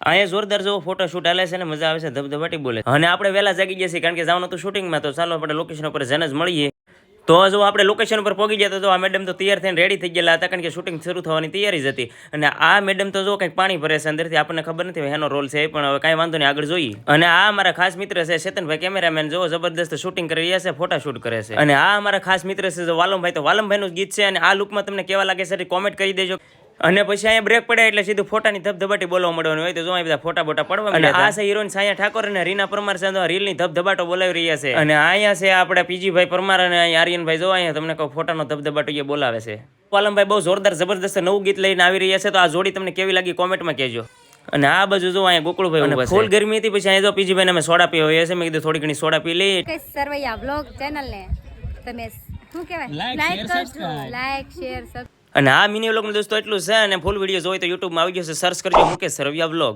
અહીંયા જોરદાર જેવો ફોટો શૂટ હાલે છે ને મજા આવે છે ધબધબાટી બોલે અને આપણે વહેલા જાગી જઈએ છીએ કારણ કે જવાનું હતું શૂટિંગમાં તો ચાલો આપણે લોકેશન ઉપર જઈને જ મળીએ તો જો આપણે લોકેશન ઉપર પહોંચી ગયા તો આ મેડમ તો તૈયાર થઈને રેડી થઈ ગયેલા હતા કારણ કે શૂટિંગ શરૂ થવાની તૈયારી જ હતી અને આ મેડમ તો જો કંઈક પાણી ભરે છે અંદરથી આપણને ખબર નથી એનો રોલ છે પણ હવે કાંઈ વાંધો નહીં આગળ જોઈએ અને આ અમારા ખાસ મિત્ર છે ચેતનભાઈ કેમેરામેન જો જબરદસ્ત શૂટિંગ કરી રહ્યા છે ફોટા શૂટ કરે છે અને આ અમારા ખાસ મિત્ર છે જો વાલમભાઈ તો વાલમભાઈનું ગીત છે અને આ લુકમાં તમને કેવા લાગે છે કોમેન્ટ કરી દેજો અને પછી અહીંયા બ્રેક પડે એટલે સીધું ફોટાની ધબધબાટી બોલવા મળવાનું હોય તો જો અહીં બધા ફોટા બોટા પડવા અને આ છે હિરોઈન સાયા ઠાકોર અને રીના પરમાર છે રીલની ધબધબાટો બોલાવી રહ્યા છે અને અહીંયા છે આપણે પીજીભાઈ પરમાર અને આર્યનભાઈ જો અહીંયા તમને કહું ફોટાનો ધબધબાટો એ બોલાવે છે વાલમભાઈ બહુ જોરદાર જબરદસ્ત નવું ગીત લઈને આવી રહ્યા છે તો આ જોડી તમને કેવી લાગી કોમેન્ટમાં કહેજો અને આ બાજુ જો અહીંયા ગોકુળભાઈ ફૂલ ગરમી હતી પછી અહીંયા જો પીજીભાઈ અમે સોડા પીવા હોઈએ છે મેં કીધું થોડી ઘણી સોડા પી લઈ સરવૈયા વ્લોગ ચેનલ ને તમે શું કહેવાય લાઈક કરજો લાઈક શેર સબસ્ક્રાઇબ અને આ મિની વ્લોગમાં દોસ્તો એટલું છે અને ફૂલ વિડીયો જોઈએ તો યુટ્યુબમાં આવી ગયો છે સર્ચ કરજો મુકેશ સરવૈયા વ્લોગ